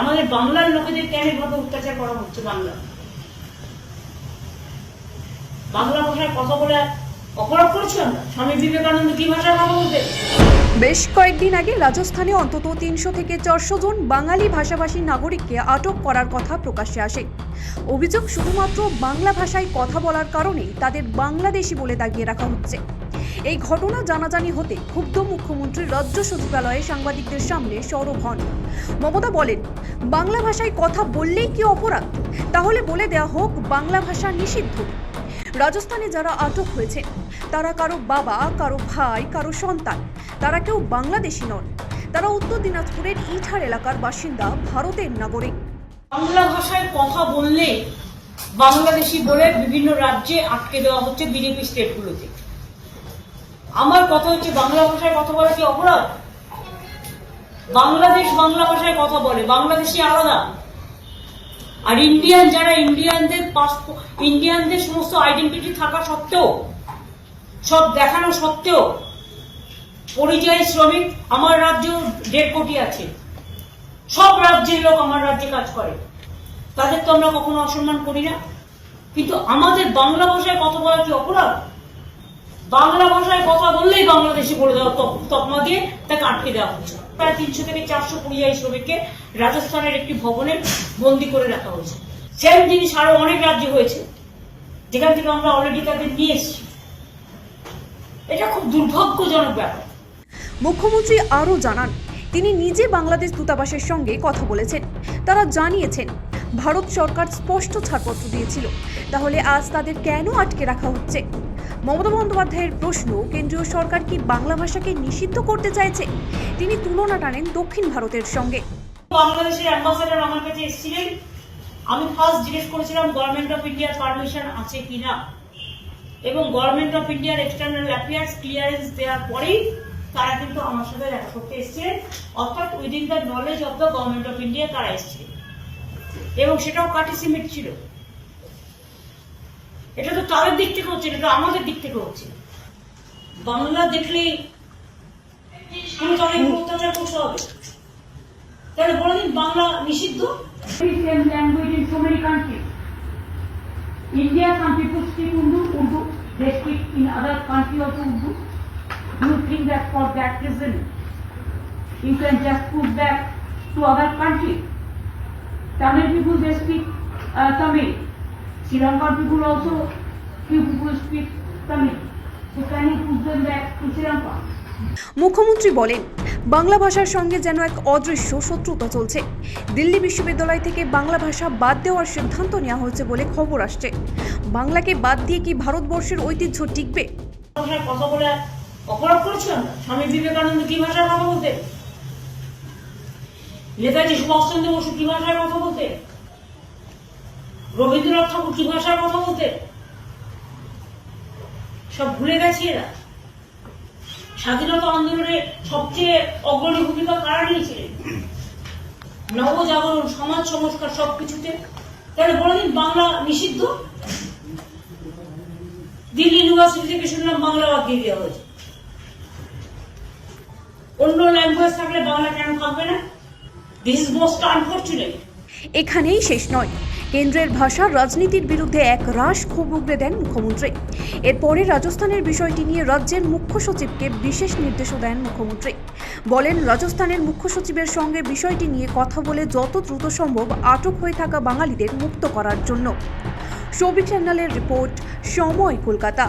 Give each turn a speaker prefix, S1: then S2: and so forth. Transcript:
S1: আমাদের বাংলার লোকেদের কেন এভাবে অত্যাচার করা হচ্ছে? বাংলা ভাষায় কথা বলে অপরাধ করছি আমরা? স্বামী বিবেকানন্দ কি ভাষায় কথা বলতেন?
S2: বেশ কয়েকদিন আগে রাজস্থানে অন্তত ৩০০ থেকে ৪০০ জন বাঙালি ভাষাভাষী নাগরিককে আটক করার কথা প্রকাশ্যে আসে। অভিযোগ, শুধুমাত্র বাংলা ভাষায় কথা বলার কারণেই তাদের বাংলাদেশি বলে দাগিয়ে রাখা হচ্ছে। এই ঘটনা জানাজানি হতে ক্ষুব্ধ মুখ্যমন্ত্রী রাজ্য সচিবালয়ে সাংবাদিকদের সামনে সরব হন। মমতা বলেন, বাংলা ভাষায় কথা বললেই কি অপরাধ? তাহলে বলে দেওয়া হোক বাংলা ভাষা নিষিদ্ধ। রাজস্থানে যারা আটক হয়েছে তারা কারো বাবা, কারো ভাই, কারো সন্তান। তারা কেউ বাংলাদেশি নন। তারা উত্তর দিনাজপুরের ইটার এলাকার বাসিন্দা, ভারতের নাগরিক।
S1: বাংলা ভাষায় কথা বললে বাংলাদেশি বলে বিভিন্ন রাজ্যে আটকে দেওয়া হচ্ছে, বিজেপি স্টেটগুলোতে। আমার কথা হচ্ছে, বাংলা ভাষায় কথা বলা কি অপরাধ? বাংলাদেশ বাংলা ভাষায় কথা বলে, বাংলাদেশি আলাদা। আর ইন্ডিয়ান যারা, ইন্ডিয়ানদের সমস্ত আইডেন্টিটি থাকা সত্ত্বেও, সব দেখানো সত্ত্বেও, পরিযায়ী শ্রমিক আমার রাজ্যে 1.5 কোটি আছে। সব রাজ্যের লোক আমার রাজ্যে কাজ করে, তাদের তো আমরা কখনো অসম্মান করি না। কিন্তু আমাদের বাংলা ভাষায় কথা বলা কি অপরাধ? বাংলা ভাষায় কথা বললেই বাংলাদেশি বলে দেওয়া, তকমা দিয়ে তাকে আটকে দেওয়া হচ্ছে। প্রায় 300 থেকে 400 পরিযায়ী শ্রমিককে রাজস্থানের একটি ভবনে বন্দী করে রাখা হয়েছে। সেম জিনিস আরো অনেক রাজ্যে হয়েছে, যেখান থেকে আমরা অলরেডি তাদের নিয়ে এসেছি। এটা খুব দুর্ভাগ্যজনক ব্যাপার।
S2: মুখ্যমন্ত্রী আরও জানান, তিনি নিজে বাংলাদেশ দূতাবাসের সঙ্গে কথা বলেছেন। তারা জানিয়েছেন ভারত সরকার স্পষ্ট ছাড়পত্র দিয়েছিল, তাহলে আজ তাদের কেন আটকে রাখা হচ্ছে? মমতা বন্দ্যোপাধ্যায়ের প্রশ্ন, কেন্দ্রীয় সরকার কি বাংলা ভাষাকে নিষিদ্ধ করতে চাইছে? তিনি তুলনা টানেন দক্ষিণ ভারতের সঙ্গে।
S1: বাংলাদেশের অ্যাম্বাসেডর আমার কাছে এসেছিলেন, আমি ফার্স্ট জিজ্ঞেস করেছিলাম গভর্নমেন্ট অফ ইন্ডিয়ার পারমিশন আছে কিনা, এবং গভর্নমেন্ট অফ ইন্ডিয়ার এক্সটার্নাল অ্যাফেয়ার্স ক্লিয়ারেন্স দেওয়ার পরেই তারা কিন্তু আমার সাথে দেখা করতে এসেছিলেন, অর্থাৎ within the knowledge of the government of India তারা এসেছিলেন, এবং সেটাও কাটিসিমেট ছিল। এটা তো তাদের দিক থেকে হচ্ছে, এটা তো আমাদের দিক থেকে হচ্ছে। বাংলা দেখলেই কোনো তাদের অত্যাচার করতে হবে? তাহলে বলে দিন বাংলা নিষিদ্ধ। Language in so many country. India, some people speak Urdu, they speak in other country also Urdu. Do you think that for that reason you can just put back to other country? Tamil people, they speak Tamil. Sri Lankan people also, few people speak Tamil. So can you put them back to Sri Lanka?
S2: মুখ্যমন্ত্রী বলেন, বাংলা ভাষার সঙ্গে যেন এক অদৃশ্য শত্রুতা চলছে। দিল্লি বিশ্ববিদ্যালয় থেকে বাংলা ভাষা বাদ দেওয়ার সিদ্ধান্ত নেওয়া হয়েছে বলে খবর আসছে। বাংলাকে বাদ দিয়ে কি ভারতবর্ষের ঐতিহ্য টিকবে?
S1: ভাষায় কথা বলে অপরাধ করছি আমরা? স্বামী বিবেকানন্দ কি ভাষায় কথা বলতেন? নেতাজি সুভাষচন্দ্র বসু কি ভাষায় কথা বলতেন? রবীন্দ্রনাথ ঠাকুর কি ভাষায় কথা বলতেন? সব ভুলে গেছি এরা। স্বাধীনতা আন্দোলনে সবচেয়ে অগ্রণী ভূমিকা কারা নিয়েছিলেন? নবজাগরণ, সমাজ সংস্কার, সবকিছুতে। তাহলে বলে দিন বাংলা নিষিদ্ধ। দিল্লি ইউনিভার্সিটি থেকে শুনলাম বাংলা বাদ দিয়ে দেওয়া হয়েছে। অন্য ল্যাঙ্গুয়েজ থাকলে বাংলা কেন থাকবে না? This is most unfortunate.
S2: এখানেই শেষ নয়, কেন্দ্রের ভাষার রাজনীতির বিরুদ্ধে এক রাশ ক্ষোভ উগরে দেন মুখ্যমন্ত্রী। এরপরে রাজস্থানের বিষয়টি নিয়ে রাজ্যের মুখ্য সচিবকে বিশেষ নির্দেশও দেন মুখ্যমন্ত্রী। বলেন, রাজস্থানের মুখ্য সচিবের সঙ্গে বিষয়টি নিয়ে কথা বলে যত দ্রুত সম্ভব আটক হয়ে থাকা বাঙালিদের মুক্ত করার জন্য। সৌভিক চ্যানেলের রিপোর্ট, সময়, কলকাতা।